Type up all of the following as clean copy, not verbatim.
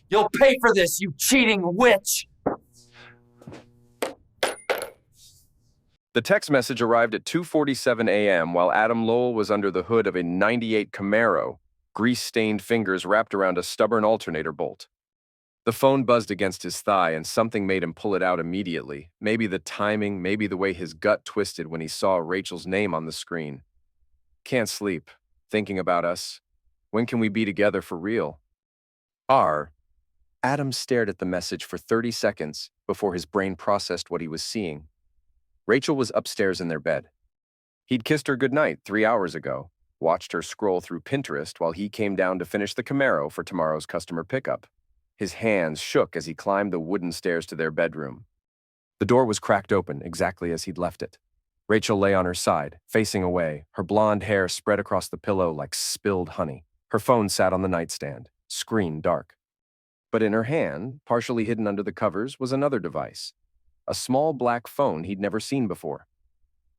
You'll pay for this, you cheating witch! The text message arrived at 2:47 a.m. while Adam Lowell was under the hood of a '98 Camaro, grease-stained fingers wrapped around a stubborn alternator bolt. The phone buzzed against his thigh, and something made him pull it out immediately. Maybe the timing, maybe the way his gut twisted when he saw Rachel's name on the screen. Can't sleep. Thinking about us. When can we be together for real? R. Adam stared at the message for 30 seconds before his brain processed what he was seeing. Rachel was upstairs in their bed. He'd kissed her goodnight 3 hours ago, watched her scroll through Pinterest while he came down to finish the Camaro for tomorrow's customer pickup. His hands shook as he climbed the wooden stairs to their bedroom. The door was cracked open exactly as he'd left it. Rachel lay on her side, facing away, her blonde hair spread across the pillow like spilled honey. Her phone sat on the nightstand, screen dark. But in her hand, partially hidden under the covers, was another device. A small black phone he'd never seen before.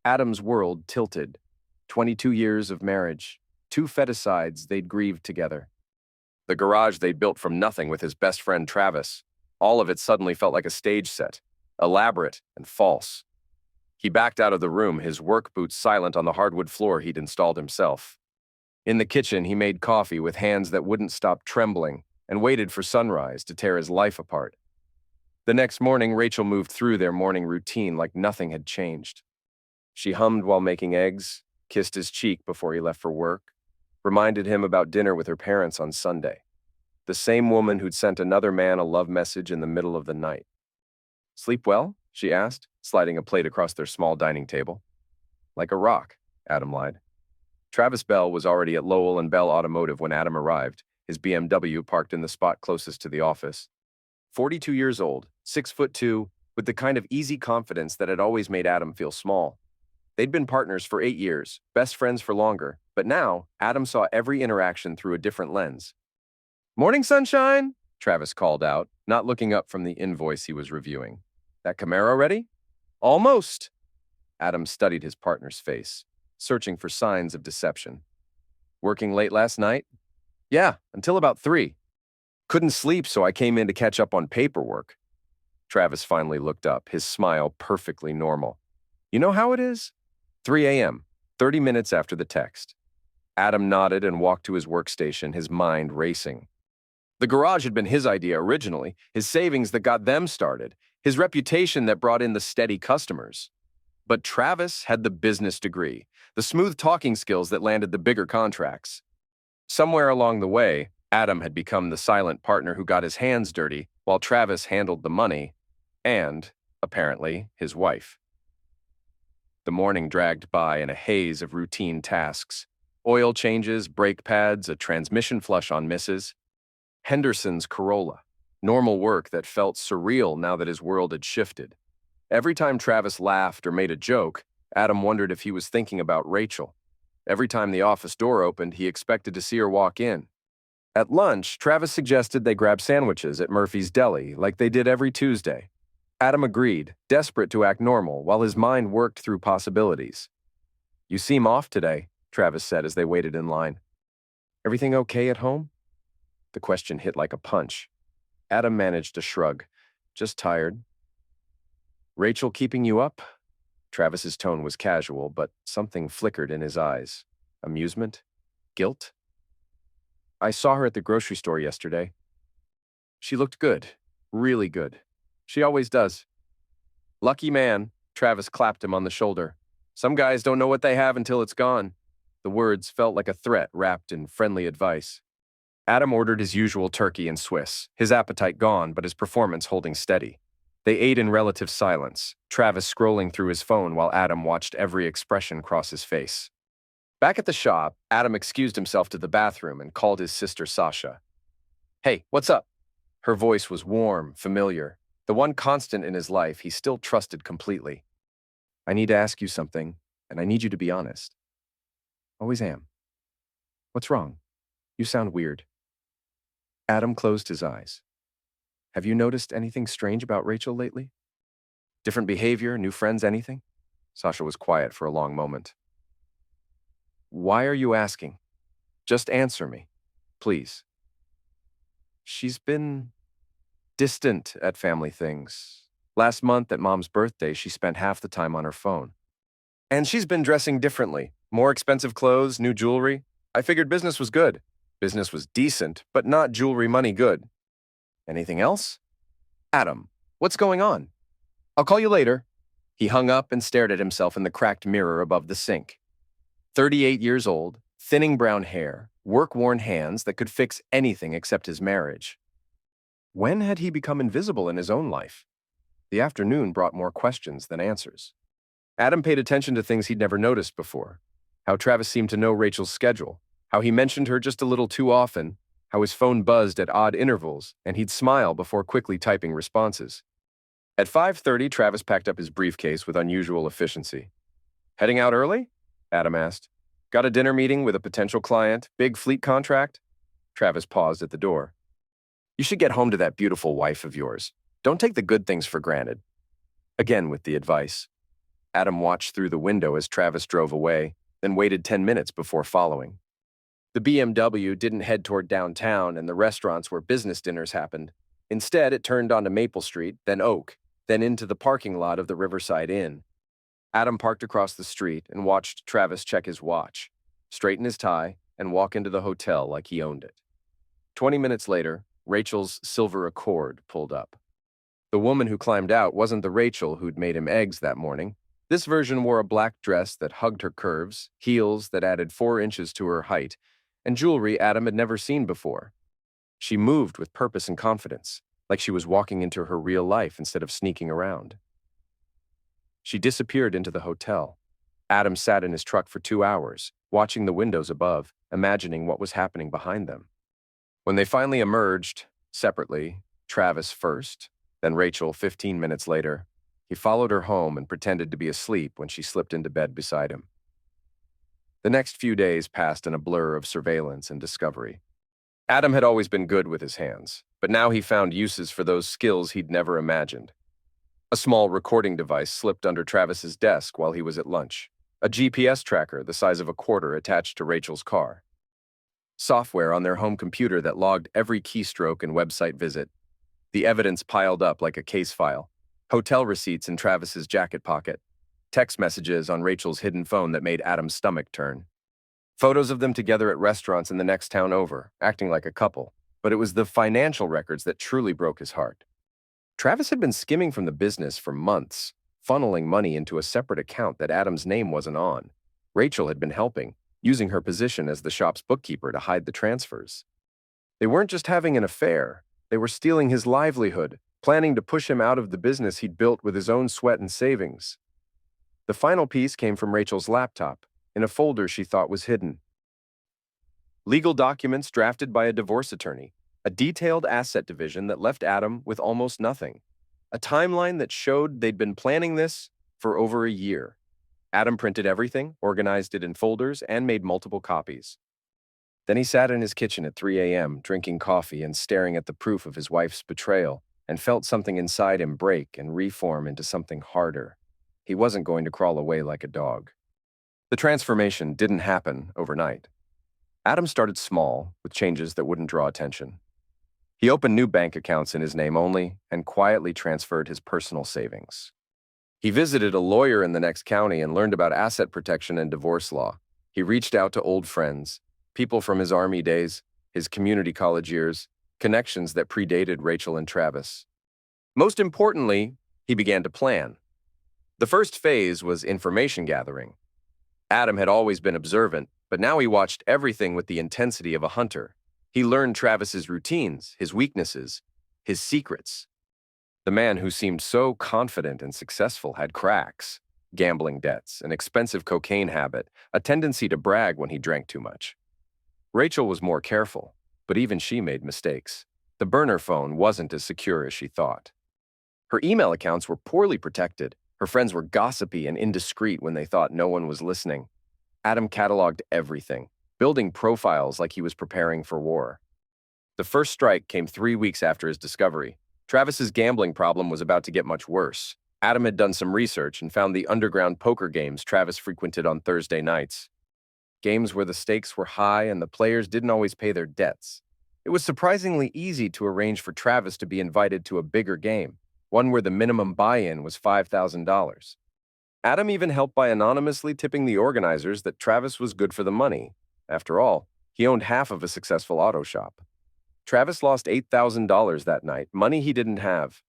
Adam's world tilted. 22 years of marriage, 2 feticides they'd grieved together. The garage they'd built from nothing with his best friend Travis. All of it suddenly felt like a stage set, elaborate and false. He backed out of the room, his work boots silent on the hardwood floor he'd installed himself. In the kitchen, he made coffee with hands that wouldn't stop trembling and waited for sunrise to tear his life apart. The next morning, Rachel moved through their morning routine like nothing had changed. She hummed while making eggs, kissed his cheek before he left for work, reminded him about dinner with her parents on Sunday. The same woman who'd sent another man a love message in the middle of the night. "Sleep well?" she asked, sliding a plate across their small dining table. "Like a rock," Adam lied. Travis Bell was already at Lowell and Bell Automotive when Adam arrived, his BMW parked in the spot closest to the office. 42 years old, 6'2", with the kind of easy confidence that had always made Adam feel small. They'd been partners for 8 years, best friends for longer, but now Adam saw every interaction through a different lens. "Morning, sunshine," Travis called out, not looking up from the invoice he was reviewing. "That Camaro ready?" "Almost." Adam studied his partner's face, searching for signs of deception. "Working late last night?" "Yeah, until about 3. Couldn't sleep, so I came in to catch up on paperwork." Travis finally looked up, his smile perfectly normal. "You know how it is?" 3 a.m., 30 minutes after the text. Adam nodded and walked to his workstation, his mind racing. The garage had been his idea originally, his savings that got them started, his reputation that brought in the steady customers. But Travis had the business degree, the smooth talking skills that landed the bigger contracts. Somewhere along the way, Adam had become the silent partner who got his hands dirty, while Travis handled the money and, apparently, his wife. The morning dragged by in a haze of routine tasks. Oil changes, brake pads, a transmission flush on misses. Henderson's Corolla. Normal work that felt surreal now that his world had shifted. Every time Travis laughed or made a joke, Adam wondered if he was thinking about Rachel. Every time the office door opened, he expected to see her walk in. At lunch, Travis suggested they grab sandwiches at Murphy's Deli, like they did every Tuesday. Adam agreed, desperate to act normal, while his mind worked through possibilities. "You seem off today," Travis said as they waited in line. "Everything okay at home?" The question hit like a punch. Adam managed a shrug. "Just tired." "Rachel keeping you up?" Travis's tone was casual, but something flickered in his eyes. Amusement? Guilt? "I saw her at the grocery store yesterday. She looked good. Really good. She always does." "Lucky man," Travis clapped him on the shoulder. "Some guys don't know what they have until it's gone." The words felt like a threat wrapped in friendly advice. Adam ordered his usual turkey and Swiss, his appetite gone but his performance holding steady. They ate in relative silence, Travis scrolling through his phone while Adam watched every expression cross his face. Back at the shop, Adam excused himself to the bathroom and called his sister Sasha. "Hey, what's up?" Her voice was warm, familiar, the one constant in his life he still trusted completely. "I need to ask you something, and I need you to be honest." "Always am." "What's wrong? You sound weird." Adam closed his eyes. "Have you noticed anything strange about Rachel lately? Different behavior, new friends, anything?" Sasha was quiet for a long moment. "Why are you asking? Just answer me, please." "She's been distant at family things. Last month at Mom's birthday, she spent half the time on her phone. And she's been dressing differently. More expensive clothes, new jewelry. I figured business was good. Business was decent, but not jewelry money good. Anything else? Adam, what's going on? I'll call you later. He hung up and stared at himself in the cracked mirror above the sink. 38 years old, thinning brown hair, work-worn hands that could fix anything except his marriage. When had he become invisible in his own life? The afternoon brought more questions than answers. Adam paid attention to things he'd never noticed before. How Travis seemed to know Rachel's schedule, how he mentioned her just a little too often, how his phone buzzed at odd intervals, and he'd smile before quickly typing responses. At 5:30, Travis packed up his briefcase with unusual efficiency. Heading out early? Adam asked. Got a dinner meeting with a potential client, big fleet contract? Travis paused at the door. You should get home to that beautiful wife of yours. Don't take the good things for granted. Again with the advice. Adam watched through the window as Travis drove away, then waited 10 minutes before following. The BMW didn't head toward downtown and the restaurants where business dinners happened. Instead, it turned onto Maple Street, then Oak, then into the parking lot of the Riverside Inn. Adam parked across the street and watched Travis check his watch, straighten his tie, and walk into the hotel like he owned it. 20 minutes later, Rachel's silver Accord pulled up. The woman who climbed out wasn't the Rachel who'd made him eggs that morning. This version wore a black dress that hugged her curves, heels that added 4 inches to her height, and jewelry Adam had never seen before. She moved with purpose and confidence, like she was walking into her real life instead of sneaking around. She disappeared into the hotel. Adam sat in his truck for 2 hours, watching the windows above, imagining what was happening behind them. When they finally emerged, separately, Travis first, then Rachel 15 minutes later, he followed her home and pretended to be asleep when she slipped into bed beside him. The next few days passed in a blur of surveillance and discovery. Adam had always been good with his hands, but now he found uses for those skills he'd never imagined. A small recording device slipped under Travis's desk while he was at lunch. A GPS tracker the size of a quarter attached to Rachel's car. Software on their home computer that logged every keystroke and website visit. The evidence piled up like a case file. Hotel receipts in Travis's jacket pocket. Text messages on Rachel's hidden phone that made Adam's stomach turn. Photos of them together at restaurants in the next town over, acting like a couple. But it was the financial records that truly broke his heart. Travis had been skimming from the business for months, funneling money into a separate account that Adam's name wasn't on. Rachel had been helping, using her position as the shop's bookkeeper to hide the transfers. They weren't just having an affair, they were stealing his livelihood, planning to push him out of the business he'd built with his own sweat and savings. The final piece came from Rachel's laptop, in a folder she thought was hidden. Legal documents drafted by a divorce attorney, a detailed asset division that left Adam with almost nothing, a timeline that showed they'd been planning this for over a year. Adam printed everything, organized it in folders, and made multiple copies. Then he sat in his kitchen at 3 a.m., drinking coffee and staring at the proof of his wife's betrayal, and felt something inside him break and reform into something harder. He wasn't going to crawl away like a dog. The transformation didn't happen overnight. Adam started small, with changes that wouldn't draw attention. He opened new bank accounts in his name only and quietly transferred his personal savings. He visited a lawyer in the next county and learned about asset protection and divorce law. He reached out to old friends, people from his Army days, his community college years, connections that predated Rachel and Travis. Most importantly, he began to plan. The first phase was information gathering. Adam had always been observant, but now he watched everything with the intensity of a hunter. He learned Travis's routines, his weaknesses, his secrets. The man who seemed so confident and successful had cracks, gambling debts, an expensive cocaine habit, a tendency to brag when he drank too much. Rachel was more careful, but even she made mistakes. The burner phone wasn't as secure as she thought. Her email accounts were poorly protected. Her friends were gossipy and indiscreet when they thought no one was listening. Adam cataloged everything, building profiles like he was preparing for war. The first strike came 3 weeks after his discovery. Travis's gambling problem was about to get much worse. Adam had done some research and found the underground poker games Travis frequented on Thursday nights. Games where the stakes were high and the players didn't always pay their debts. It was surprisingly easy to arrange for Travis to be invited to a bigger game, one where the minimum buy-in was $5,000. Adam even helped by anonymously tipping the organizers that Travis was good for the money. After all, he owned half of a successful auto shop. Travis lost $8,000 that night, money he didn't have.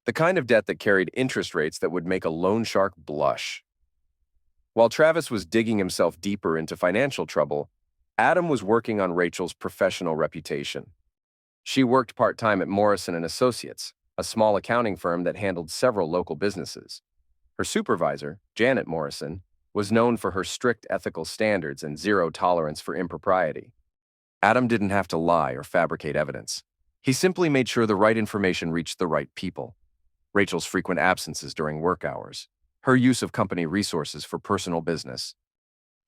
The kind of debt that carried interest rates that would make a loan shark blush. While Travis was digging himself deeper into financial trouble, Adam was working on Rachel's professional reputation. She worked part-time at Morrison & Associates, a small accounting firm that handled several local businesses. Her supervisor, Janet Morrison, was known for her strict ethical standards and zero tolerance for impropriety. Adam didn't have to lie or fabricate evidence. He simply made sure the right information reached the right people. Rachel's frequent absences during work hours, her use of company resources for personal business,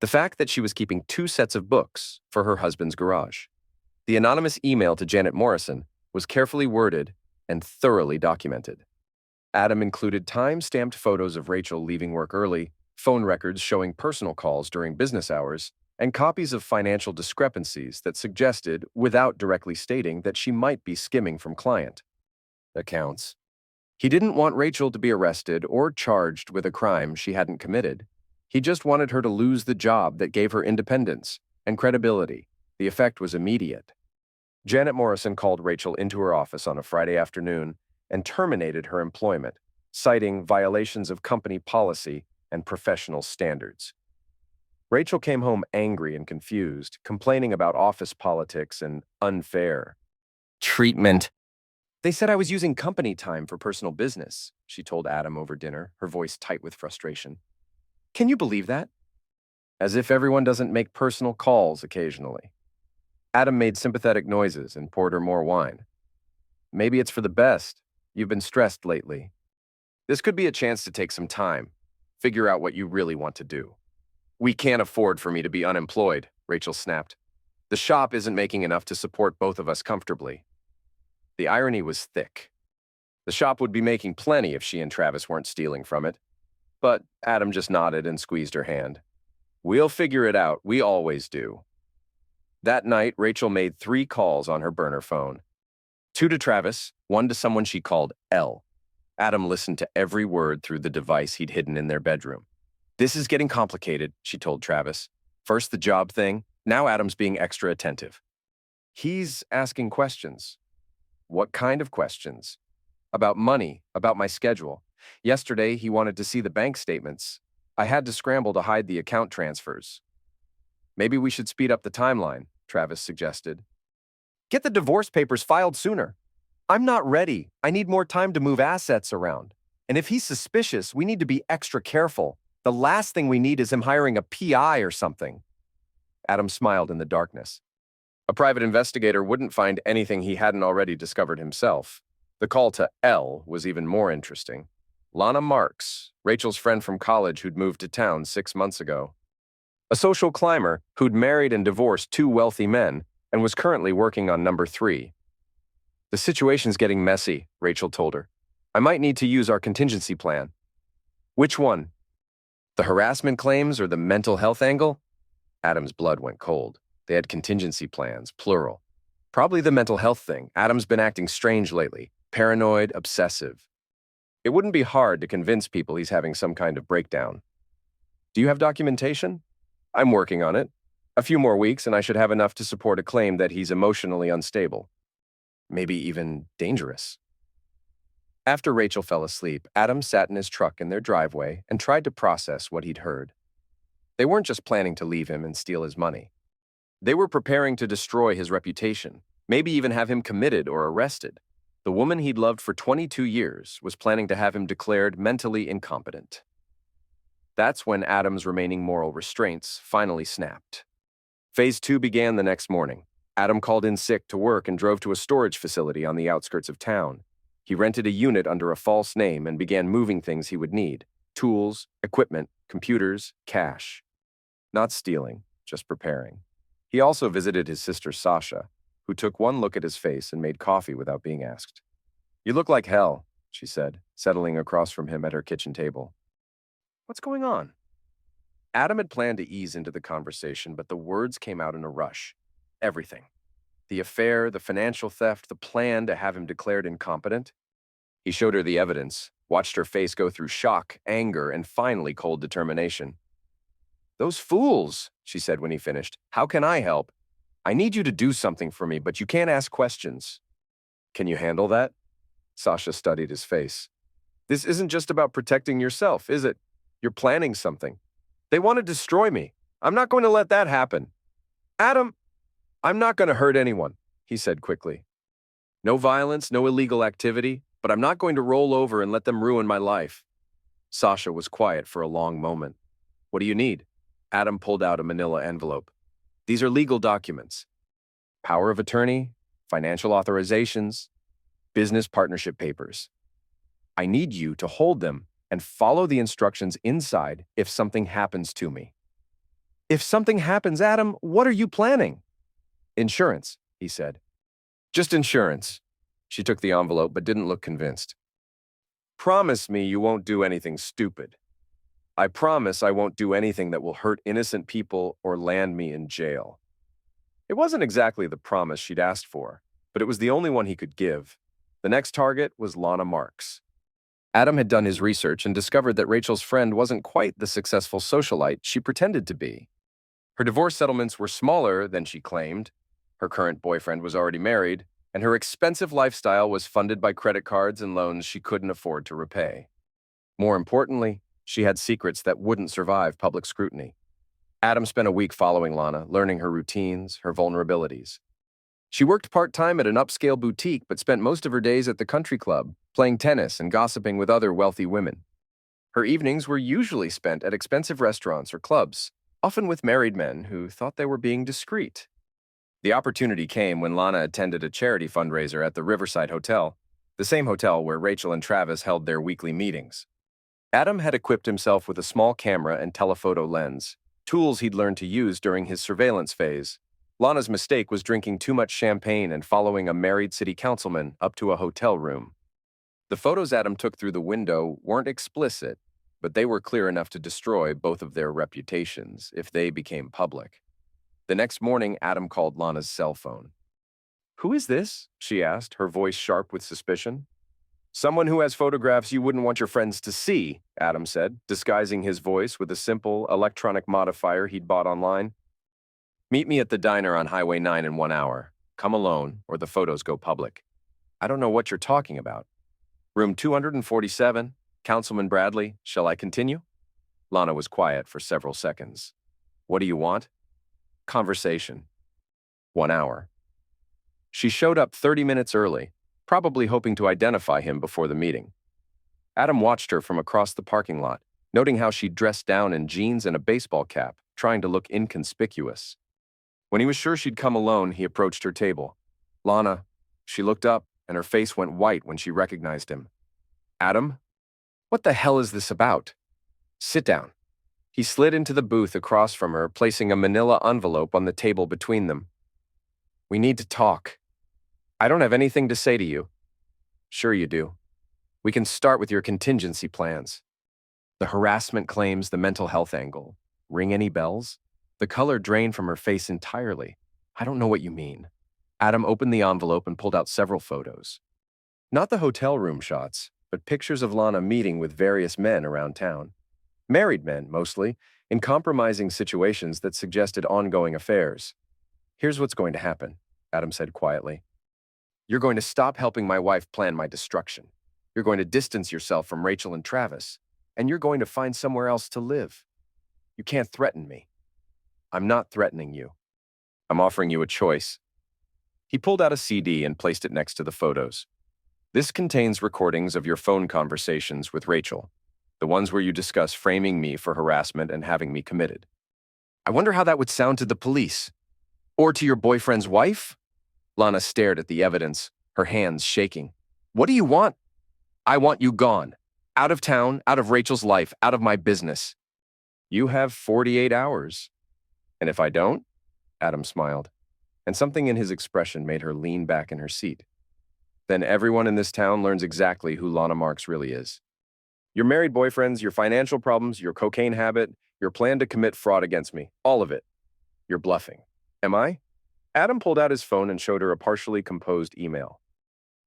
the fact that she was keeping 2 sets of books for her husband's garage. The anonymous email to Janet Morrison was carefully worded and thoroughly documented. Adam included time-stamped photos of Rachel leaving work early, phone records showing personal calls during business hours, and copies of financial discrepancies that suggested, without directly stating, that she might be skimming from client accounts. He didn't want Rachel to be arrested or charged with a crime she hadn't committed. He just wanted her to lose the job that gave her independence and credibility. The effect was immediate. Janet Morrison called Rachel into her office on a Friday afternoon and terminated her employment, citing violations of company policy and professional standards. Rachel came home angry and confused, complaining about office politics and unfair treatment. They said I was using company time for personal business, she told Adam over dinner, her voice tight with frustration. Can you believe that? As if everyone doesn't make personal calls occasionally. Adam made sympathetic noises and poured her more wine. Maybe it's for the best. You've been stressed lately. This could be a chance to take some time, figure out what you really want to do. We can't afford for me to be unemployed, Rachel snapped. The shop isn't making enough to support both of us comfortably. The irony was thick. The shop would be making plenty if she and Travis weren't stealing from it. But Adam just nodded and squeezed her hand. We'll figure it out, we always do. That night, Rachel made 3 calls on her burner phone. 2 to Travis, 1 to someone she called L. Adam listened to every word through the device he'd hidden in their bedroom. This is getting complicated, she told Travis. First the job thing, now Adam's being extra attentive. He's asking questions. What kind of questions? About money, about my schedule. Yesterday, he wanted to see the bank statements. I had to scramble to hide the account transfers. Maybe we should speed up the timeline, Travis suggested. Get the divorce papers filed sooner. I'm not ready. I need more time to move assets around. And if he's suspicious, we need to be extra careful. The last thing we need is him hiring a PI or something. Adam smiled in the darkness. A private investigator wouldn't find anything he hadn't already discovered himself. The call to L was even more interesting. Lana Marks, Rachel's friend from college who'd moved to town 6 months ago. A social climber who'd married and divorced 2 wealthy men and was currently working on number 3. The situation's getting messy, Rachel told her. I might need to use our contingency plan. Which one? The harassment claims or the mental health angle? Adam's blood went cold. They had contingency plans, plural. Probably the mental health thing. Adam's been acting strange lately. Paranoid, obsessive. It wouldn't be hard to convince people he's having some kind of breakdown. Do you have documentation? I'm working on it. A few more weeks and I should have enough to support a claim that he's emotionally unstable. Maybe even dangerous. After Rachel fell asleep, Adam sat in his truck in their driveway and tried to process what he'd heard. They weren't just planning to leave him and steal his money. They were preparing to destroy his reputation, maybe even have him committed or arrested. The woman he'd loved for 22 years was planning to have him declared mentally incompetent. That's when Adam's remaining moral restraints finally snapped. Phase 2 began the next morning. Adam called in sick to work and drove to a storage facility on the outskirts of town. He rented a unit under a false name and began moving things he would need: tools, equipment, computers, cash. Not stealing, just preparing. He also visited his sister Sasha, who took one look at his face and made coffee without being asked. You look like hell, she said, settling across from him at her kitchen table. What's going on? Adam had planned to ease into the conversation, but the words came out in a rush. Everything. The affair, the financial theft, the plan to have him declared incompetent. He showed her the evidence, watched her face go through shock, anger, and finally cold determination. "Those fools," she said when he finished. "How can I help? I need you to do something for me, but you can't ask questions." "Can you handle that?" Sasha studied his face. "This isn't just about protecting yourself, is it? You're planning something. They want to destroy me. I'm not going to let that happen." "Adam, I'm not going to hurt anyone," he said quickly. "No violence, no illegal activity, but I'm not going to roll over and let them ruin my life." Sasha was quiet for a long moment. "What do you need?" Adam pulled out a manila envelope. "These are legal documents. Power of attorney, financial authorizations, business partnership papers. I need you to hold them and follow the instructions inside if something happens to me." "If something happens, Adam, what are you planning?" "Insurance," he said. "Just insurance." She took the envelope but didn't look convinced. "Promise me you won't do anything stupid." "I promise I won't do anything that will hurt innocent people or land me in jail." It wasn't exactly the promise she'd asked for, but it was the only one he could give. The next target was Lana Marks. Adam had done his research and discovered that Rachel's friend wasn't quite the successful socialite she pretended to be. Her divorce settlements were smaller than she claimed, her current boyfriend was already married, and her expensive lifestyle was funded by credit cards and loans she couldn't afford to repay. More importantly, she had secrets that wouldn't survive public scrutiny. Adam spent a week following Lana, learning her routines, her vulnerabilities. She worked part-time at an upscale boutique but spent most of her days at the country club, playing tennis and gossiping with other wealthy women. Her evenings were usually spent at expensive restaurants or clubs, often with married men who thought they were being discreet. The opportunity came when Lana attended a charity fundraiser at the Riverside Hotel, the same hotel where Rachel and Travis held their weekly meetings. Adam had equipped himself with a small camera and telephoto lens, tools he'd learned to use during his surveillance phase. Lana's mistake was drinking too much champagne and following a married city councilman up to a hotel room. The photos Adam took through the window weren't explicit, but they were clear enough to destroy both of their reputations if they became public. The next morning, Adam called Lana's cell phone. "Who is this?" she asked, her voice sharp with suspicion. "Someone who has photographs you wouldn't want your friends to see," Adam said, disguising his voice with a simple electronic modifier he'd bought online. "Meet me at the diner on Highway 9 in 1 hour. Come alone, or the photos go public." "I don't know what you're talking about." "Room 247, Councilman Bradley. Shall I continue?" Lana was quiet for several seconds. "What do you want?" "Conversation." 1 hour. She showed up 30 minutes early, probably hoping to identify him before the meeting. Adam watched her from across the parking lot, noting how she dressed down in jeans and a baseball cap, trying to look inconspicuous. When he was sure she'd come alone, he approached her table. "Lana." She looked up, and her face went white when she recognized him. "Adam? What the hell is this about?" "Sit down." He slid into the booth across from her, placing a manila envelope on the table between them. "We need to talk." "I don't have anything to say to you." "Sure you do. We can start with your contingency plans." The harassment claims, the mental health angle. Ring any bells? The color drained from her face entirely. "I don't know what you mean." Adam opened the envelope and pulled out several photos. Not the hotel room shots, but pictures of Lana meeting with various men around town. Married men, mostly, in compromising situations that suggested ongoing affairs. "Here's what's going to happen," Adam said quietly. "You're going to stop helping my wife plan my destruction. You're going to distance yourself from Rachel and Travis, and you're going to find somewhere else to live. You can't threaten me." "I'm not threatening you. I'm offering you a choice." He pulled out a CD and placed it next to the photos. "This contains recordings of your phone conversations with Rachel, the ones where you discuss framing me for harassment and having me committed." "I wonder how that would sound to the police. Or to your boyfriend's wife?" Lana stared at the evidence, her hands shaking. "What do you want?" "I want you gone. Out of town, out of Rachel's life, out of my business." "You have 48 hours. And if I don't?" Adam smiled, and something in his expression made her lean back in her seat. "Then everyone in this town learns exactly who Lana Marks really is. Your married boyfriends, your financial problems, your cocaine habit, your plan to commit fraud against me, all of it. You're bluffing." "Am I?" Adam pulled out his phone and showed her a partially composed email.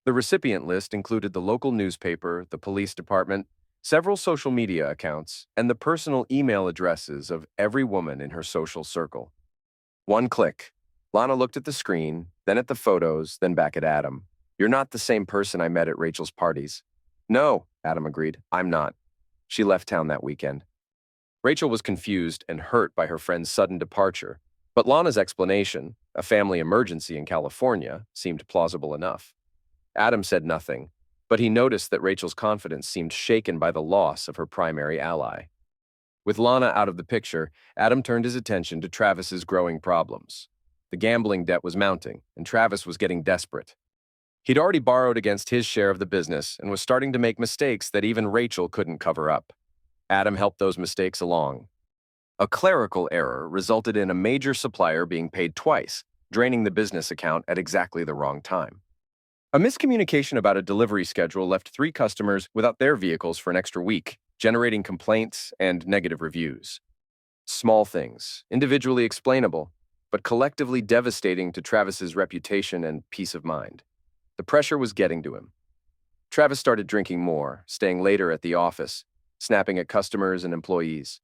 The recipient list included the local newspaper, the police department, several social media accounts, and the personal email addresses of every woman in her social circle. One click. Lana looked at the screen, then at the photos, then back at Adam. "You're not the same person I met at Rachel's parties." "No," Adam agreed, "I'm not. She left town that weekend." Rachel was confused and hurt by her friend's sudden departure, but Lana's explanation, a family emergency in California, seemed plausible enough. Adam said nothing, but he noticed that Rachel's confidence seemed shaken by the loss of her primary ally. With Lana out of the picture, Adam turned his attention to Travis's growing problems. The gambling debt was mounting, and Travis was getting desperate. He'd already borrowed against his share of the business and was starting to make mistakes that even Rachel couldn't cover up. Adam helped those mistakes along. A clerical error resulted in a major supplier being paid twice, draining the business account at exactly the wrong time. A miscommunication about a delivery schedule left 3 customers without their vehicles for an extra week, generating complaints and negative reviews. Small things, individually explainable, but collectively devastating to Travis's reputation and peace of mind. The pressure was getting to him. Travis started drinking more, staying later at the office, snapping at customers and employees.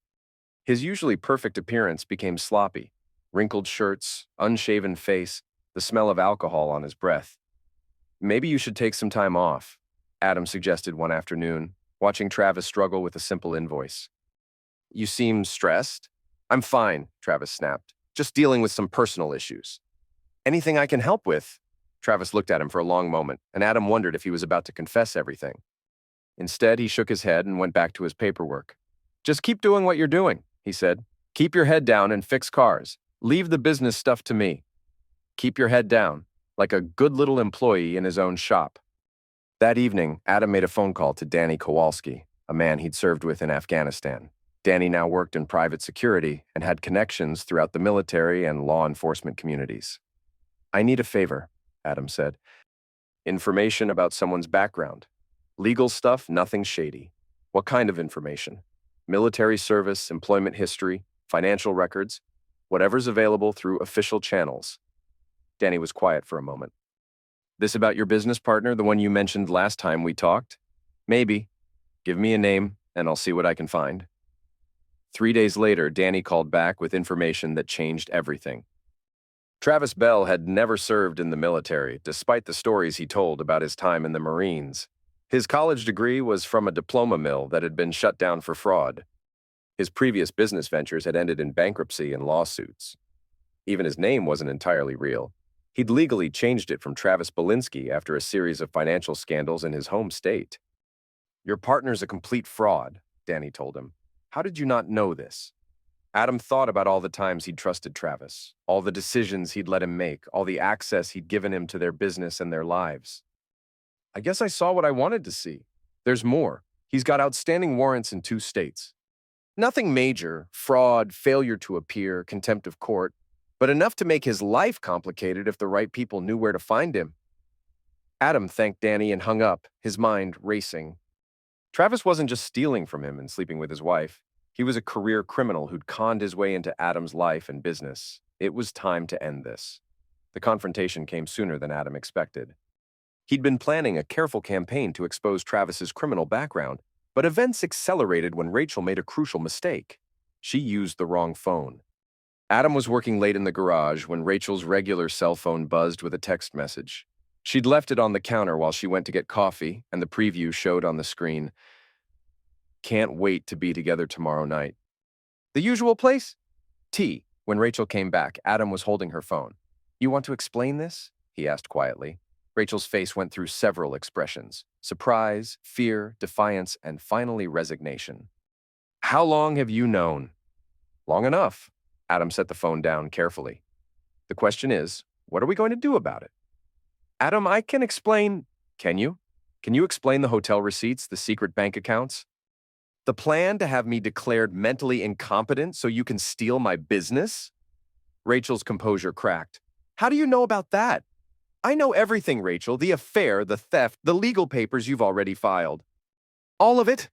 His usually perfect appearance became sloppy, wrinkled shirts, unshaven face, the smell of alcohol on his breath. "Maybe you should take some time off," Adam suggested one afternoon, watching Travis struggle with a simple invoice. "You seem stressed?" "I'm fine," Travis snapped. "Just dealing with some personal issues." "Anything I can help with?" Travis looked at him for a long moment, and Adam wondered if he was about to confess everything. Instead, he shook his head and went back to his paperwork. "Just keep doing what you're doing," he said. "Keep your head down and fix cars. Leave the business stuff to me. Keep your head down, like a good little employee in his own shop." That evening, Adam made a phone call to Danny Kowalski, a man he'd served with in Afghanistan. Danny now worked in private security and had connections throughout the military and law enforcement communities. "I need a favor," Adam said. "Information about someone's background. Legal stuff, nothing shady." "What kind of information?" "Military service, employment history, financial records, whatever's available through official channels." Danny was quiet for a moment. "This about your business partner, the one you mentioned last time we talked?" "Maybe. Give me a name, and I'll see what I can find." 3 days later, Danny called back with information that changed everything. Travis Bell had never served in the military, despite the stories he told about his time in the Marines. His college degree was from a diploma mill that had been shut down for fraud. His previous business ventures had ended in bankruptcy and lawsuits. Even his name wasn't entirely real. He'd legally changed it from Travis Belinsky after a series of financial scandals in his home state. "Your partner's a complete fraud," Danny told him. "How did you not know this?" Adam thought about all the times he'd trusted Travis, all the decisions he'd let him make, all the access he'd given him to their business and their lives. "I guess I saw what I wanted to see. There's more. He's got outstanding warrants in 2 states. Nothing major, fraud, failure to appear, contempt of court, but enough to make his life complicated if the right people knew where to find him." Adam thanked Danny and hung up, his mind racing. Travis wasn't just stealing from him and sleeping with his wife. He was a career criminal who'd conned his way into Adam's life and business. It was time to end this. The confrontation came sooner than Adam expected. He'd been planning a careful campaign to expose Travis's criminal background, but events accelerated when Rachel made a crucial mistake. She used the wrong phone. Adam was working late in the garage when Rachel's regular cell phone buzzed with a text message. She'd left it on the counter while she went to get coffee, and the preview showed on the screen. "Can't wait to be together tomorrow night." "The usual place?" "Tea." When Rachel came back, Adam was holding her phone. "You want to explain this?" he asked quietly. Rachel's face went through several expressions: surprise, fear, defiance, and finally resignation. "How long have you known?" "Long enough." Adam set the phone down carefully. "The question is, what are we going to do about it?" "Adam, I can explain." "Can you? Can you explain the hotel receipts, the secret bank accounts? The plan to have me declared mentally incompetent so you can steal my business?" Rachel's composure cracked. "How do you know about that?" "I know everything, Rachel. The affair, the theft, the legal papers you've already filed." "All of it?"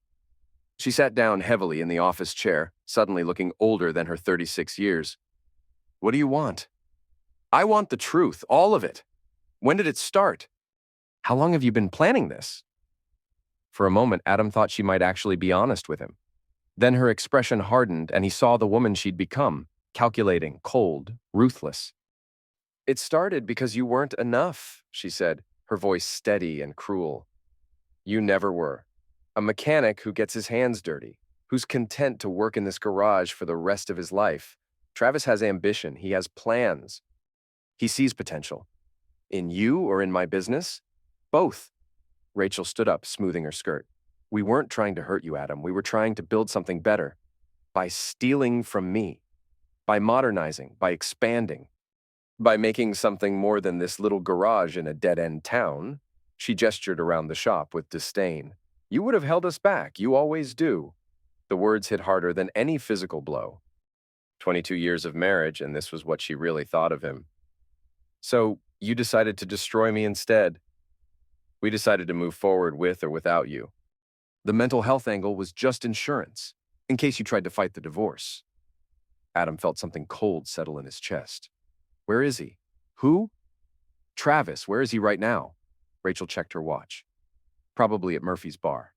She sat down heavily in the office chair, suddenly looking older than her 36 years. "What do you want?" I want the truth, all of it. When did it start? How long have you been planning this? For a moment, Adam thought she might actually be honest with him. Then her expression hardened and he saw the woman she'd become, calculating, cold, ruthless. It started because you weren't enough, she said, her voice steady and cruel. You never were. A mechanic who gets his hands dirty, who's content to work in this garage for the rest of his life. Travis has ambition. He has plans. He sees potential. In you or in my business? Both. Rachel stood up, smoothing her skirt. We weren't trying to hurt you, Adam. We were trying to build something better. By stealing from me. By modernizing. By expanding. By making something more than this little garage in a dead-end town. She gestured around the shop with disdain. You would have held us back. You always do. The words hit harder than any physical blow. 22 years of marriage, and this was what she really thought of him. So, you decided to destroy me instead. We decided to move forward with or without you. The mental health angle was just insurance, in case you tried to fight the divorce. Adam felt something cold settle in his chest. Where is he? Who? Travis, where is he right now? Rachel checked her watch. Probably at Murphy's bar.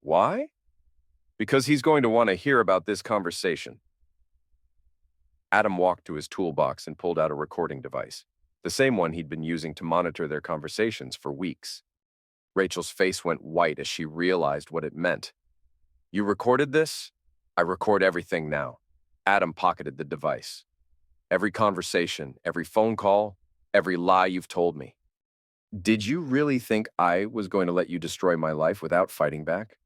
Why? Because he's going to want to hear about this conversation. Adam walked to his toolbox and pulled out a recording device, the same one he'd been using to monitor their conversations for weeks. Rachel's face went white as she realized what it meant. You recorded this? I record everything now. Adam pocketed the device. Every conversation, every phone call, every lie you've told me. Did you really think I was going to let you destroy my life without fighting back?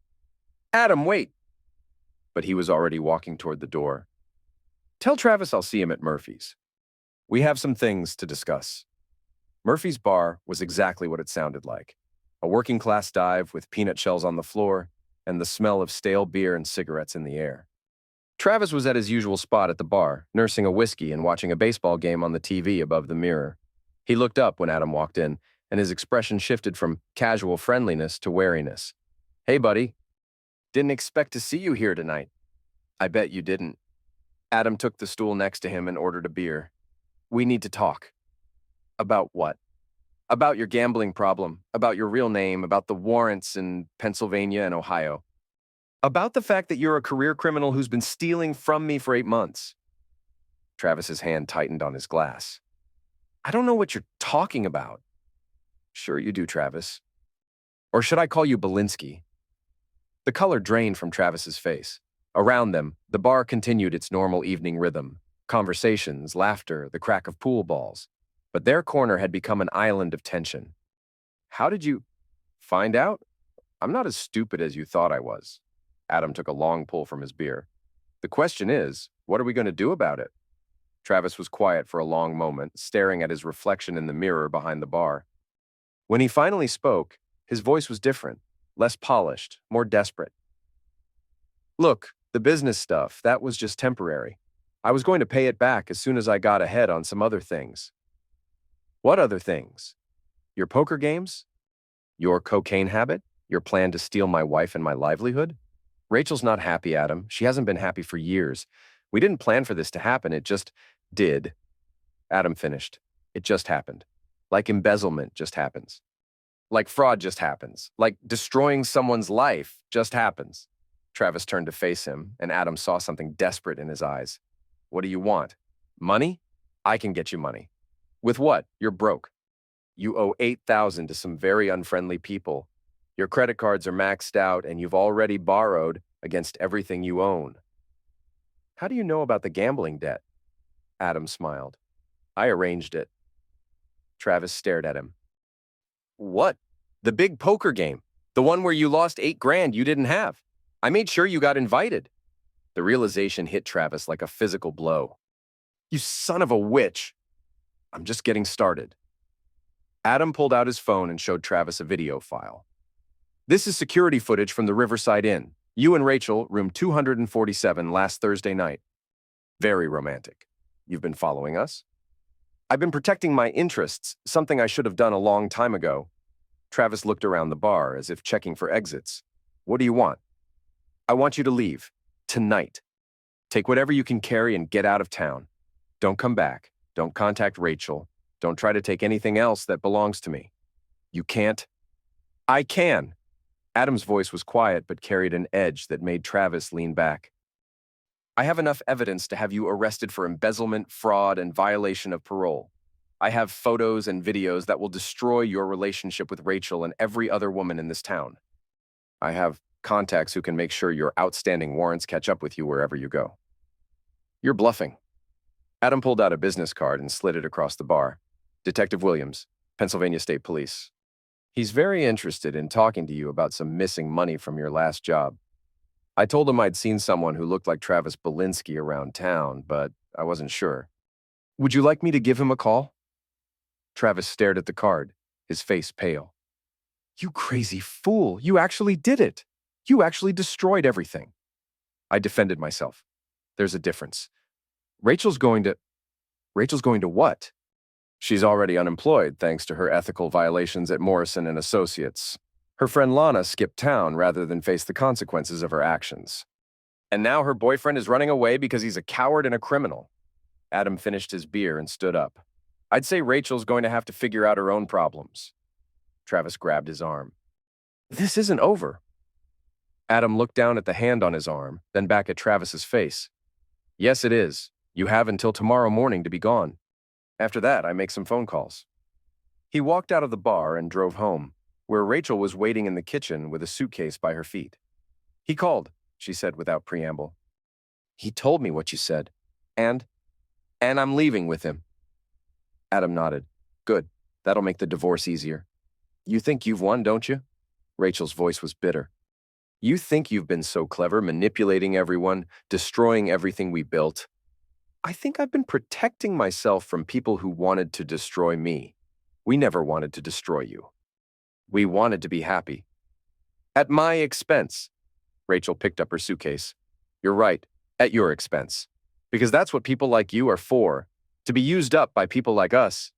Adam, wait! But he was already walking toward the door. Tell Travis I'll see him at Murphy's. We have some things to discuss. Murphy's bar was exactly what it sounded like. A working-class dive with peanut shells on the floor and the smell of stale beer and cigarettes in the air. Travis was at his usual spot at the bar, nursing a whiskey and watching a baseball game on the TV above the mirror. He looked up when Adam walked in, and his expression shifted from casual friendliness to wariness. Hey, buddy. Didn't expect to see you here tonight. I bet you didn't. Adam took the stool next to him and ordered a beer. We need to talk. About what? About your gambling problem, about your real name, about the warrants in Pennsylvania and Ohio. About the fact that you're a career criminal who's been stealing from me for 8 months. Travis's hand tightened on his glass. I don't know what you're talking about. Sure you do, Travis. Or should I call you Belinsky? The color drained from Travis's face. Around them, the bar continued its normal evening rhythm. Conversations, laughter, the crack of pool balls. But their corner had become an island of tension. How did you find out? I'm not as stupid as you thought I was. Adam took a long pull from his beer. The question is, what are we going to do about it? Travis was quiet for a long moment, staring at his reflection in the mirror behind the bar. When he finally spoke, his voice was different, less polished, more desperate. Look, the business stuff, that was just temporary. I was going to pay it back as soon as I got ahead on some other things. What other things? Your poker games? Your cocaine habit? Your plan to steal my wife and my livelihood? Rachel's not happy, Adam. She hasn't been happy for years. We didn't plan for this to happen. It just did. Adam finished. It just happened. Like embezzlement just happens. Like fraud just happens. Like destroying someone's life just happens. Travis turned to face him, and Adam saw something desperate in his eyes. What do you want? Money? I can get you money. With what? You're broke. You owe $8,000 to some very unfriendly people. Your credit cards are maxed out, and you've already borrowed against everything you own. How do you know about the gambling debt? Adam smiled. I arranged it. Travis stared at him. What? The big poker game. The one where you lost $8 grand you didn't have. I made sure you got invited. The realization hit Travis like a physical blow. You son of a witch. I'm just getting started. Adam pulled out his phone and showed Travis a video file. This is security footage from the Riverside Inn. You and Rachel, room 247 last Thursday night. Very romantic. You've been following us? I've been protecting my interests, something I should have done a long time ago. Travis looked around the bar as if checking for exits. What do you want? I want you to leave. Tonight. Take whatever you can carry and get out of town. Don't come back. Don't contact Rachel. Don't try to take anything else that belongs to me. You can't. I can. Adam's voice was quiet but carried an edge that made Travis lean back. I have enough evidence to have you arrested for embezzlement, fraud, and violation of parole. I have photos and videos that will destroy your relationship with Rachel and every other woman in this town. I have contacts who can make sure your outstanding warrants catch up with you wherever you go. You're bluffing. Adam pulled out a business card and slid it across the bar. Detective Williams, Pennsylvania State Police. He's very interested in talking to you about some missing money from your last job. I told him I'd seen someone who looked like Travis Belinsky around town, but I wasn't sure. Would you like me to give him a call? Travis stared at the card, his face pale. You crazy fool, you actually did it. You actually destroyed everything. I defended myself. There's a difference. Rachel's going to what? She's already unemployed thanks to her ethical violations at Morrison and Associates. Her friend Lana skipped town rather than face the consequences of her actions. And now her boyfriend is running away because he's a coward and a criminal. Adam finished his beer and stood up. I'd say Rachel's going to have to figure out her own problems. Travis grabbed his arm. This isn't over. Adam looked down at the hand on his arm, then back at Travis's face. Yes, it is. You have until tomorrow morning to be gone. After that, I make some phone calls. He walked out of the bar and drove home, where Rachel was waiting in the kitchen with a suitcase by her feet. He called, she said without preamble. He told me what you said. And I'm leaving with him. Adam nodded. Good. That'll make the divorce easier. You think you've won, don't you? Rachel's voice was bitter. You think you've been so clever, manipulating everyone, destroying everything we built. I think I've been protecting myself from people who wanted to destroy me. We never wanted to destroy you. We wanted to be happy. At my expense. Rachel picked up her suitcase. You're right, at your expense. Because that's what people like you are for, to be used up by people like us.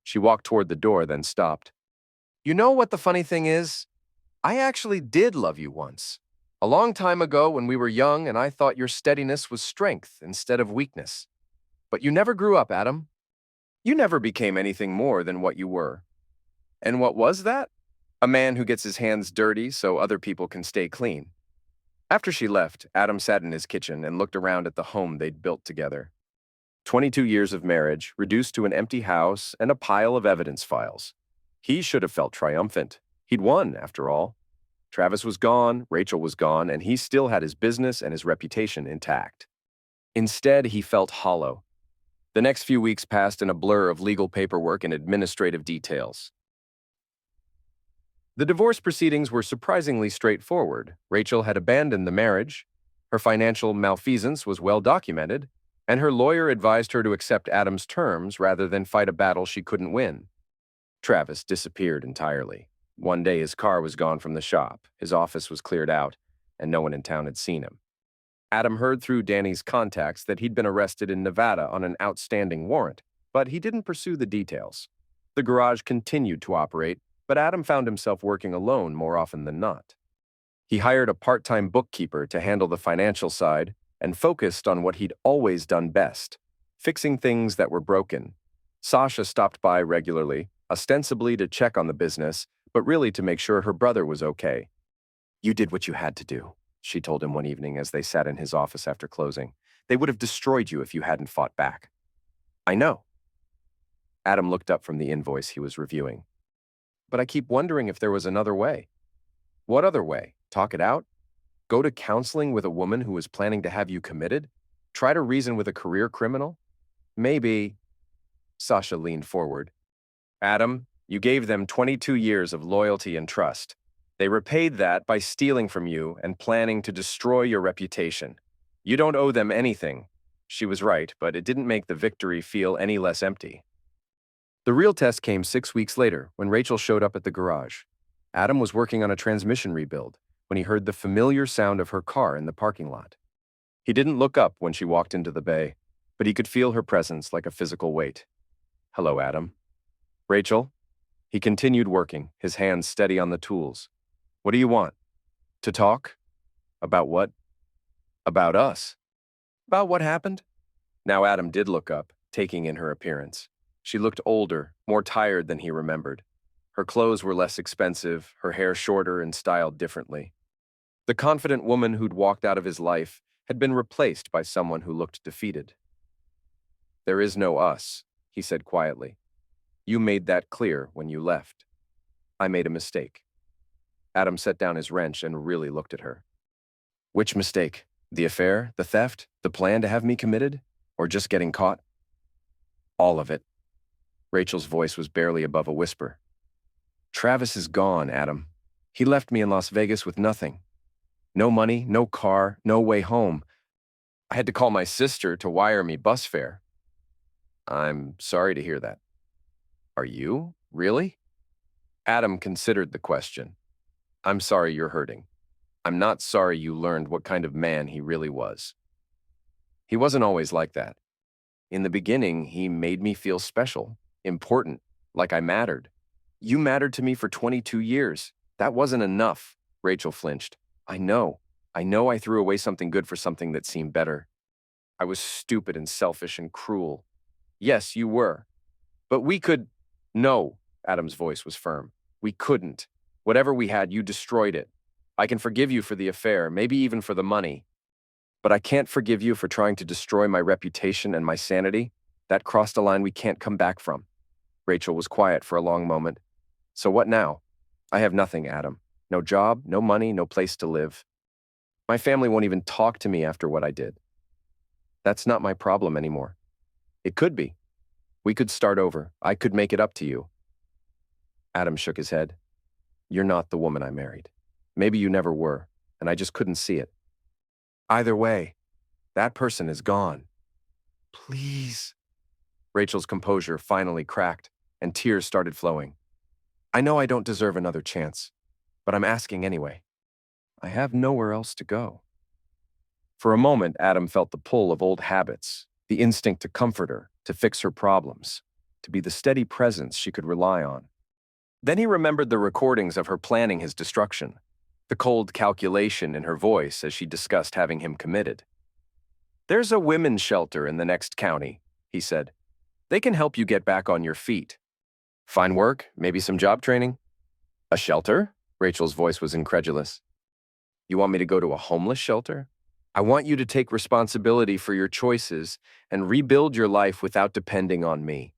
She walked toward the door, then stopped. You know what the funny thing is? I actually did love you once. A long time ago when we were young and I thought your steadiness was strength instead of weakness. But you never grew up, Adam. You never became anything more than what you were. And what was that? A man who gets his hands dirty so other people can stay clean. After she left, Adam sat in his kitchen and looked around at the home they'd built together. 22 years of marriage, reduced to an empty house and a pile of evidence files. He should have felt triumphant. He'd won, after all. Travis was gone, Rachel was gone, and he still had his business and his reputation intact. Instead, he felt hollow. The next few weeks passed in a blur of legal paperwork and administrative details. The divorce proceedings were surprisingly straightforward. Rachel had abandoned the marriage, her financial malfeasance was well documented, and her lawyer advised her to accept Adam's terms rather than fight a battle she couldn't win. Travis disappeared entirely. One day his car was gone from the shop, his office was cleared out, and no one in town had seen him. Adam heard through Danny's contacts that he'd been arrested in Nevada on an outstanding warrant, but he didn't pursue the details. The garage continued to operate, but Adam found himself working alone more often than not. He hired a part-time bookkeeper to handle the financial side and focused on what he'd always done best, fixing things that were broken. Sasha stopped by regularly, ostensibly to check on the business, but really to make sure her brother was okay. You did what you had to do, she told him one evening as they sat in his office after closing. They would have destroyed you if you hadn't fought back. I know. Adam looked up from the invoice he was reviewing. But I keep wondering if there was another way. What other way? Talk it out? Go to counseling with a woman who was planning to have you committed? Try to reason with a career criminal? Maybe. Sasha leaned forward. Adam, you gave them 22 years of loyalty and trust. They repaid that by stealing from you and planning to destroy your reputation. You don't owe them anything. She was right, but it didn't make the victory feel any less empty. The real test came 6 weeks later when Rachel showed up at the garage. Adam was working on a transmission rebuild when he heard the familiar sound of her car in the parking lot. He didn't look up when she walked into the bay, but he could feel her presence like a physical weight. Hello, Adam. Rachel? He continued working, his hands steady on the tools. What do you want? To talk? About what? About us. About what happened? Now Adam did look up, taking in her appearance. She looked older, more tired than he remembered. Her clothes were less expensive, her hair shorter and styled differently. The confident woman who'd walked out of his life had been replaced by someone who looked defeated. "There is no us," he said quietly. "You made that clear when you left. I made a mistake." Adam set down his wrench and really looked at her. "Which mistake? The affair? The theft? The plan to have me committed? Or just getting caught?" "All of it." Rachel's voice was barely above a whisper. "Travis is gone, Adam. He left me in Las Vegas with nothing. No money, no car, no way home. I had to call my sister to wire me bus fare." "I'm sorry to hear that." "Are you? Really?" Adam considered the question. "I'm sorry you're hurting. I'm not sorry you learned what kind of man he really was. He wasn't always like that. In the beginning, he made me feel special, important, like I mattered. You mattered to me for 22 years. That wasn't enough." Rachel flinched. I know I threw away something good for something that seemed better. I was stupid and selfish and cruel. Yes, you were. But we could— No, Adam's voice was firm. We couldn't. Whatever we had, you destroyed it. I can forgive you for the affair, maybe even for the money. But I can't forgive you for trying to destroy my reputation and my sanity. That crossed a line we can't come back from. Rachel was quiet for a long moment. "So what now?" "I have nothing, Adam. No job, no money, no place to live. My family won't even talk to me after what I did. That's not my problem anymore. It could be. We could start over. I could make it up to you." Adam shook his head. "You're not the woman I married. Maybe you never were, and I just couldn't see it. Either way, that person is gone. Please." Rachel's composure finally cracked, and tears started flowing. "I know I don't deserve another chance, but I'm asking anyway. I have nowhere else to go." For a moment, Adam felt the pull of old habits, the instinct to comfort her, to fix her problems, to be the steady presence she could rely on. Then he remembered the recordings of her planning his destruction, the cold calculation in her voice as she discussed having him committed. "There's a women's shelter in the next county," he said. "They can help you get back on your feet. Find work, maybe some job training." "A shelter?" Rachel's voice was incredulous. "You want me to go to a homeless shelter? I want you to take responsibility for your choices and rebuild your life without depending on me."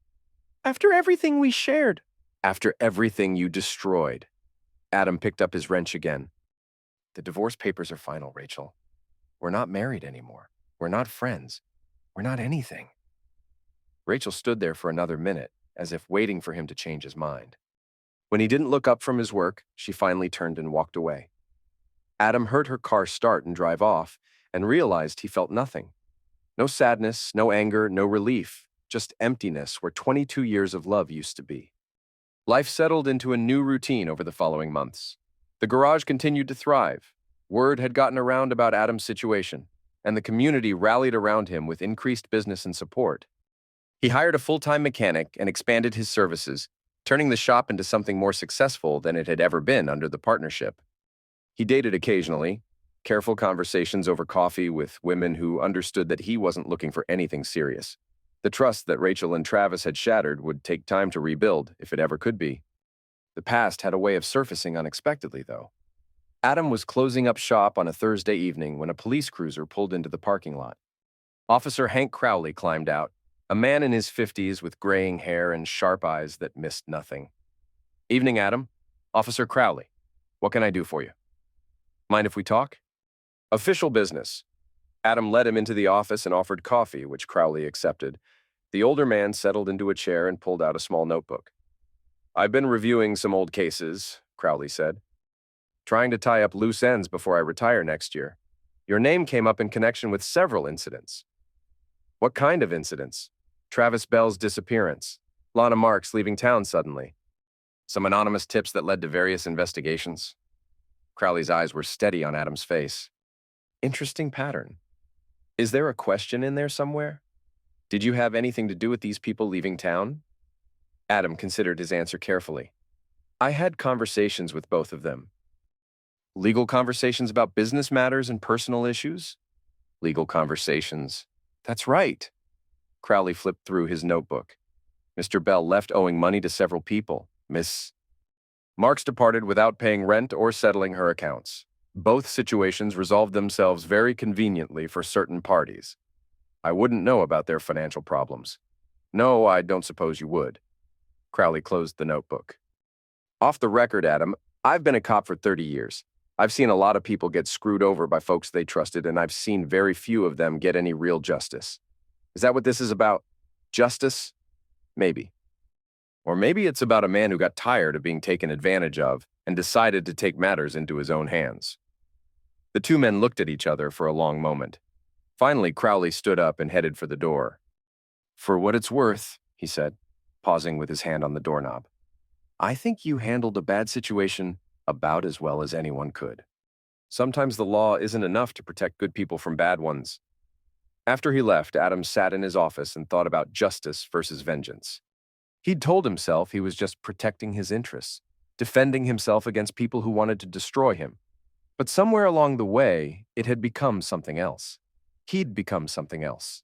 "After everything we shared." "After everything you destroyed." Adam picked up his wrench again. "The divorce papers are final, Rachel. We're not married anymore. We're not friends. We're not anything." Rachel stood there for another minute, as if waiting for him to change his mind. When he didn't look up from his work, she finally turned and walked away. Adam heard her car start and drive off, and realized he felt nothing. No sadness, no anger, no relief, just emptiness where 22 years of love used to be. Life settled into a new routine over the following months. The garage continued to thrive. Word had gotten around about Adam's situation, and the community rallied around him with increased business and support. He hired a full-time mechanic and expanded his services, turning the shop into something more successful than it had ever been under the partnership. He dated occasionally, careful conversations over coffee with women who understood that he wasn't looking for anything serious. The trust that Rachel and Travis had shattered would take time to rebuild, if it ever could be. The past had a way of surfacing unexpectedly, though. Adam was closing up shop on a Thursday evening when a police cruiser pulled into the parking lot. Officer Hank Crowley climbed out, a man in his 50s with graying hair and sharp eyes that missed nothing. "Evening, Adam. Officer Crowley. What can I do for you?" "Mind if we talk?" "Official business." Adam led him into the office and offered coffee, which Crowley accepted. The older man settled into a chair and pulled out a small notebook. "I've been reviewing some old cases," Crowley said. "Trying to tie up loose ends before I retire next year. Your name came up in connection with several incidents." "What kind of incidents?" "Travis Bell's disappearance. Lana Marks leaving town suddenly. Some anonymous tips that led to various investigations." Crowley's eyes were steady on Adam's face. "Interesting pattern. Is there a question in there somewhere? Did you have anything to do with these people leaving town?" Adam considered his answer carefully. "I had conversations with both of them." "Legal conversations about business matters and personal issues?" "Legal conversations. That's right." Crowley flipped through his notebook. Mr. Bell left owing money to several people. Miss Marks departed without paying rent or settling her accounts. Both situations resolved themselves very conveniently for certain parties. I wouldn't know about their financial problems. No, I don't suppose you would. Crowley closed the notebook. Off the record, Adam, I've been a cop for 30 years. I've seen a lot of people get screwed over by folks they trusted, and I've seen very few of them get any real justice. Is that what this is about? Justice? Maybe. Or maybe it's about a man who got tired of being taken advantage of and decided to take matters into his own hands. The two men looked at each other for a long moment. Finally, Crowley stood up and headed for the door. For what it's worth, he said, pausing with his hand on the doorknob, I think you handled a bad situation about as well as anyone could. Sometimes the law isn't enough to protect good people from bad ones. After he left, Adam sat in his office and thought about justice versus vengeance. He'd told himself he was just protecting his interests, defending himself against people who wanted to destroy him. But somewhere along the way, it had become something else. He'd become something else.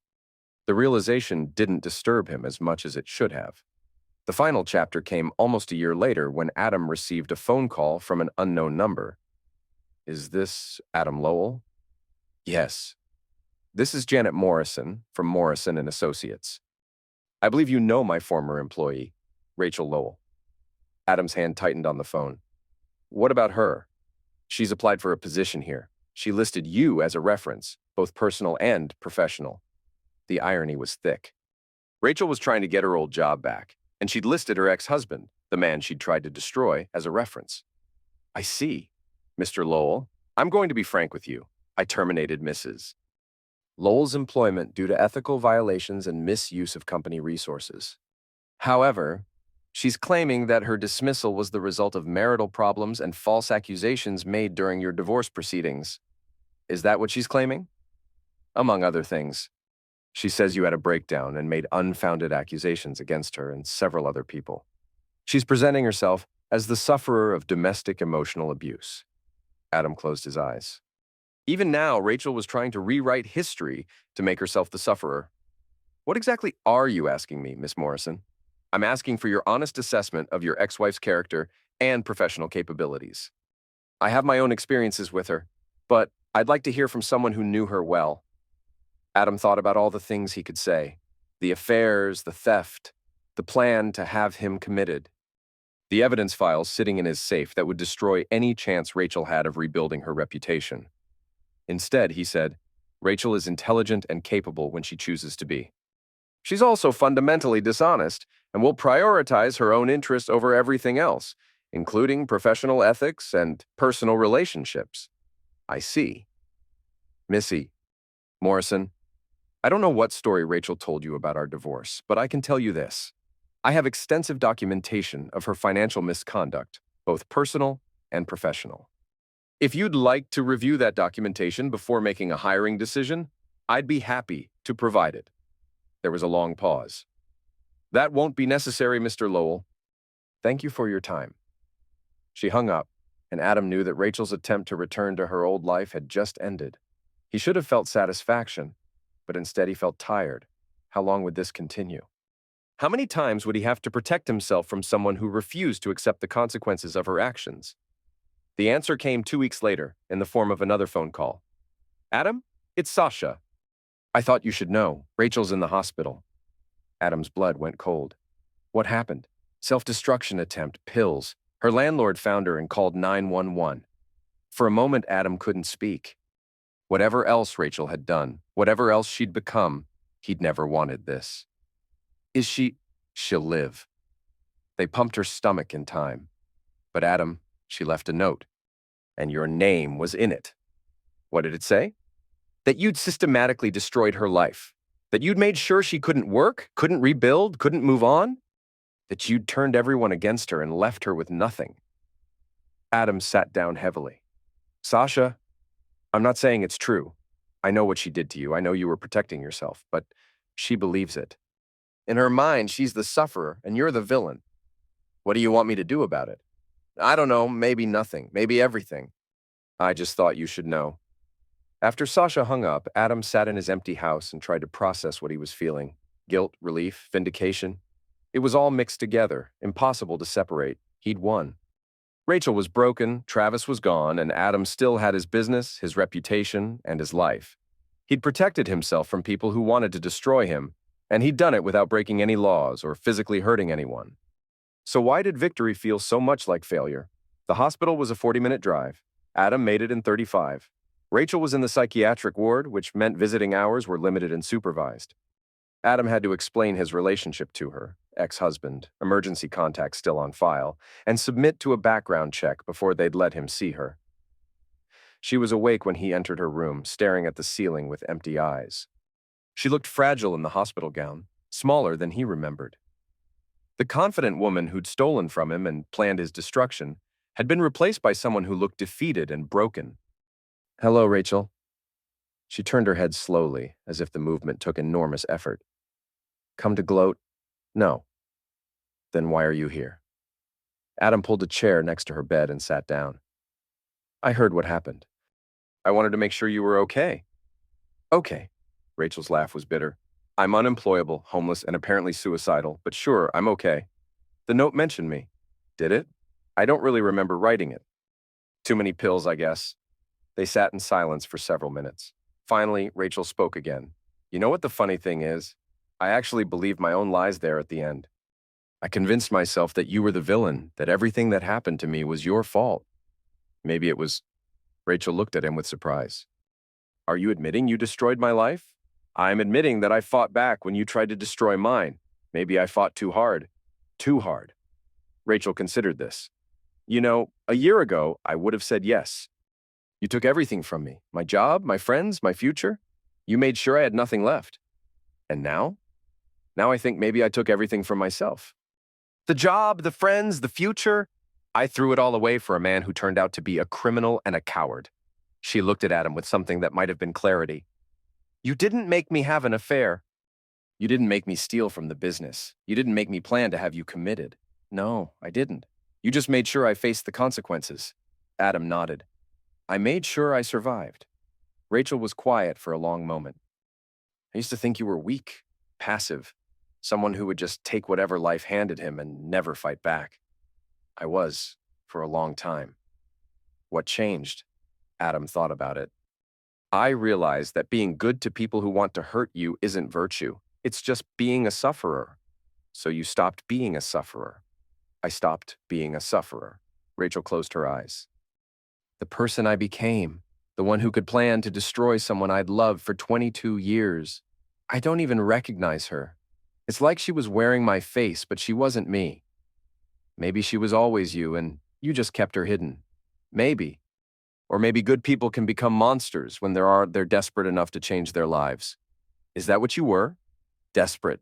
The realization didn't disturb him as much as it should have. The final chapter came almost a year later when Adam received a phone call from an unknown number. Is this Adam Lowell? Yes. This is Janet Morrison from Morrison and Associates. I believe you know my former employee, Rachel Lowell. Adam's hand tightened on the phone. What about her? She's applied for a position here. She listed you as a reference, both personal and professional. The irony was thick. Rachel was trying to get her old job back, and she'd listed her ex-husband, the man she'd tried to destroy, as a reference. I see. Mr. Lowell, I'm going to be frank with you. I terminated Mrs. Lowell's employment due to ethical violations and misuse of company resources. However, she's claiming that her dismissal was the result of marital problems and false accusations made during your divorce proceedings. Is that what she's claiming? Among other things. She says you had a breakdown and made unfounded accusations against her and several other people. She's presenting herself as the sufferer of domestic emotional abuse. Adam closed his eyes. Even now, Rachel was trying to rewrite history to make herself the sufferer. What exactly are you asking me, Miss Morrison? I'm asking for your honest assessment of your ex-wife's character and professional capabilities. I have my own experiences with her, but I'd like to hear from someone who knew her well. Adam thought about all the things he could say. The affairs, the theft, the plan to have him committed. The evidence files sitting in his safe that would destroy any chance Rachel had of rebuilding her reputation. Instead, he said, Rachel is intelligent and capable when she chooses to be. She's also fundamentally dishonest and will prioritize her own interests over everything else, including professional ethics and personal relationships. I see. Missy Morrison, I don't know what story Rachel told you about our divorce, but I can tell you this. I have extensive documentation of her financial misconduct, both personal and professional. If you'd like to review that documentation before making a hiring decision, I'd be happy to provide it. There was a long pause. That won't be necessary, Mr. Lowell. Thank you for your time. She hung up, and Adam knew that Rachel's attempt to return to her old life had just ended. He should have felt satisfaction, but instead he felt tired. How long would this continue? How many times would he have to protect himself from someone who refused to accept the consequences of her actions? The answer came 2 weeks later in the form of another phone call. Adam, it's Sasha. I thought you should know. Rachel's in the hospital. Adam's blood went cold. What happened? Self-destruction attempt, pills. Her landlord found her and called 911. For a moment, Adam couldn't speak. Whatever else Rachel had done, whatever else she'd become, he'd never wanted this. Is she? She'll live. They pumped her stomach in time. But Adam, she left a note. And your name was in it. What did it say? That you'd systematically destroyed her life. That you'd made sure she couldn't work, couldn't rebuild, couldn't move on. That you'd turned everyone against her and left her with nothing. Adam sat down heavily. Sasha, I'm not saying it's true. I know what she did to you. I know you were protecting yourself, but she believes it. In her mind, she's the sufferer and you're the villain. What do you want me to do about it? I don't know, maybe nothing, maybe everything. I just thought you should know. After Sasha hung up, Adam sat in his empty house and tried to process what he was feeling. guilt, relief, vindication. It was all mixed together, impossible to separate. He'd won. Rachel was broken, Travis was gone, and Adam still had his business, his reputation, and his life. He'd protected himself from people who wanted to destroy him, and he'd done it without breaking any laws or physically hurting anyone. So why did victory feel so much like failure? The hospital was a 40-minute drive. Adam made it in 35. Rachel was in the psychiatric ward, which meant visiting hours were limited and supervised. Adam had to explain his relationship to her, ex-husband, emergency contact still on file, and submit to a background check before they'd let him see her. She was awake when he entered her room, staring at the ceiling with empty eyes. She looked fragile in the hospital gown, smaller than he remembered. The confident woman who'd stolen from him and planned his destruction had been replaced by someone who looked defeated and broken. "Hello, Rachel." She turned her head slowly, as if the movement took enormous effort. "Come to gloat?" "No." "Then why are you here?" Adam pulled a chair next to her bed and sat down. "I heard what happened. I wanted to make sure you were okay." "Okay." Rachel's laugh was bitter. "I'm unemployable, homeless, and apparently suicidal, but sure, I'm okay. The note mentioned me. Did it? I don't really remember writing it. Too many pills, I guess." They sat in silence for several minutes. Finally, Rachel spoke again. "You know what the funny thing is? I actually believed my own lies there at the end. I convinced myself that you were the villain, that everything that happened to me was your fault. Maybe it was..." Rachel looked at him with surprise. "Are you admitting you destroyed my life?" "I'm admitting that I fought back when you tried to destroy mine. Maybe I fought too hard." "Too hard." Rachel considered this. "You know, a year ago, I would have said yes. You took everything from me, my job, my friends, my future. You made sure I had nothing left. And now? Now I think maybe I took everything from myself. The job, the friends, the future. I threw it all away for a man who turned out to be a criminal and a coward." She looked at Adam with something that might have been clarity. "You didn't make me have an affair. You didn't make me steal from the business. You didn't make me plan to have you committed. No, I didn't. You just made sure I faced the consequences." Adam nodded. "I made sure I survived." Rachel was quiet for a long moment. "I used to think you were weak, passive, someone who would just take whatever life handed him and never fight back. I was, for a long time." "What changed?" Adam thought about it. "I realized that being good to people who want to hurt you isn't virtue. It's just being a sufferer. So you stopped being a sufferer." "I stopped being a sufferer." Rachel closed her eyes. "The person I became, the one who could plan to destroy someone I'd loved for 22 years. I don't even recognize her. It's like she was wearing my face, but she wasn't me. Maybe she was always you, and you just kept her hidden. Maybe. Or maybe good people can become monsters when they're desperate enough to change their lives. Is that what you were? Desperate.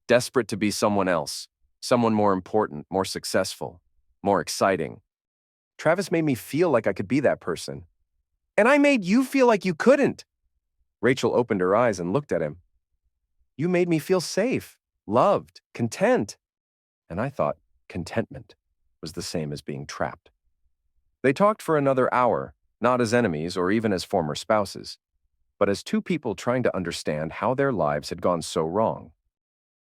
Desperate to be someone else, someone more important, more successful, more exciting. Travis made me feel like I could be that person. And I made you feel like you couldn't." Rachel opened her eyes and looked at him. "You made me feel safe, loved, content." And I thought contentment was the same as being trapped. They talked for another hour, not as enemies or even as former spouses, but as two people trying to understand how their lives had gone so wrong.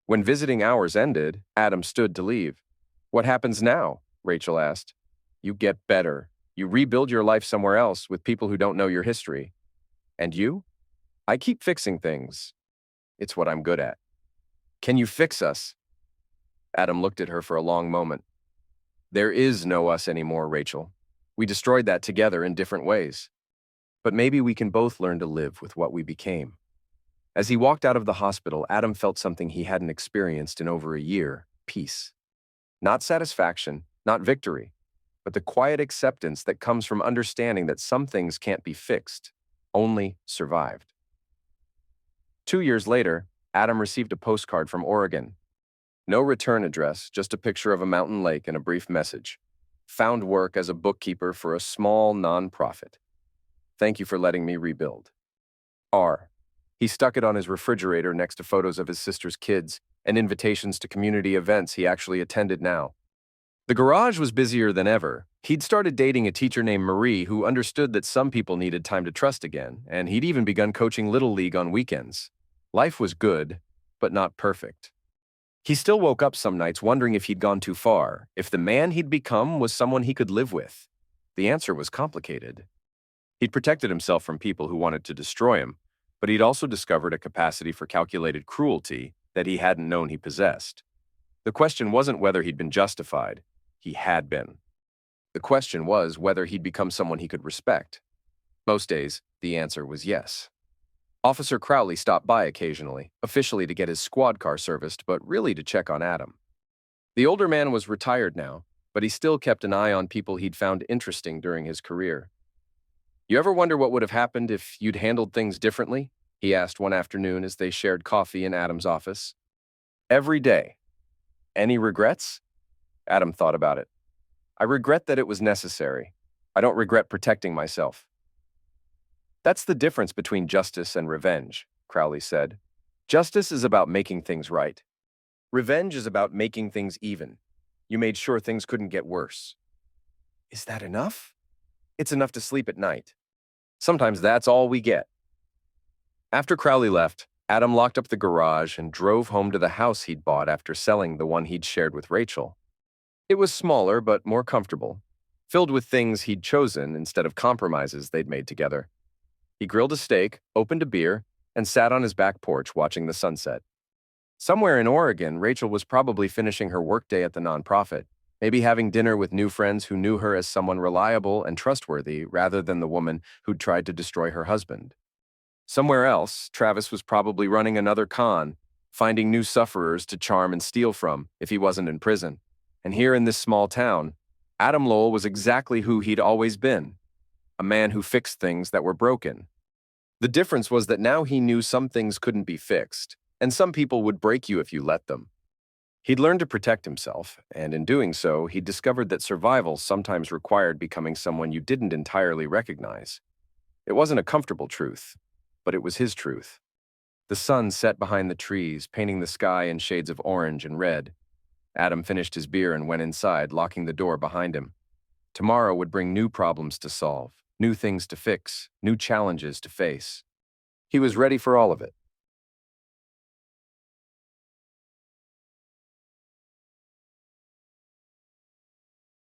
When visiting hours ended, Adam stood to leave. "What happens now?" Rachel asked. "You get better. You rebuild your life somewhere else with people who don't know your history. And you?" "I keep fixing things. It's what I'm good at." "Can you fix us?" Adam looked at her for a long moment. "There is no us anymore, Rachel. We destroyed that together in different ways. But maybe we can both learn to live with what we became." As he walked out of the hospital, Adam felt something he hadn't experienced in over a year: peace. Not satisfaction, not victory, but the quiet acceptance that comes from understanding that some things can't be fixed, only survived. 2 years later, Adam received a postcard from Oregon. No return address, just a picture of a mountain lake and a brief message. "Found work as a bookkeeper for a small non-profit. Thank you for letting me rebuild. R." He stuck it on his refrigerator next to photos of his sister's kids and invitations to community events he actually attended now. The garage was busier than ever. He'd started dating a teacher named Marie who understood that some people needed time to trust again, and he'd even begun coaching Little League on weekends. Life was good, but not perfect. He still woke up some nights wondering if he'd gone too far, if the man he'd become was someone he could live with. The answer was complicated. He'd protected himself from people who wanted to destroy him, but he'd also discovered a capacity for calculated cruelty that he hadn't known he possessed. The question wasn't whether he'd been justified. He had been. The question was whether he'd become someone he could respect. Most days, the answer was yes. Officer Crowley stopped by occasionally, officially to get his squad car serviced, but really to check on Adam. The older man was retired now, but he still kept an eye on people he'd found interesting during his career. "You ever wonder what would have happened if you'd handled things differently?" he asked one afternoon as they shared coffee in Adam's office. "Every day." "Any regrets?" Adam thought about it. "I regret that it was necessary. I don't regret protecting myself." "That's the difference between justice and revenge," Crowley said. "Justice is about making things right. Revenge is about making things even. You made sure things couldn't get worse." "Is that enough?" "It's enough to sleep at night. Sometimes that's all we get." After Crowley left, Adam locked up the garage and drove home to the house he'd bought after selling the one he'd shared with Rachel. It was smaller but more comfortable, filled with things he'd chosen instead of compromises they'd made together. He grilled a steak, opened a beer, and sat on his back porch watching the sunset. Somewhere in Oregon, Rachel was probably finishing her workday at the nonprofit, maybe having dinner with new friends who knew her as someone reliable and trustworthy rather than the woman who'd tried to destroy her husband. Somewhere else, Travis was probably running another con, finding new sufferers to charm and steal from if he wasn't in prison. And here in this small town, Adam Lowell was exactly who he'd always been, a man who fixed things that were broken. The difference was that now he knew some things couldn't be fixed, and some people would break you if you let them. He'd learned to protect himself, and in doing so, he discovered that survival sometimes required becoming someone you didn't entirely recognize. It wasn't a comfortable truth, but it was his truth. The sun set behind the trees, painting the sky in shades of orange and red. Adam finished his beer and went inside, locking the door behind him. Tomorrow would bring new problems to solve, new things to fix, new challenges to face. He was ready for all of it.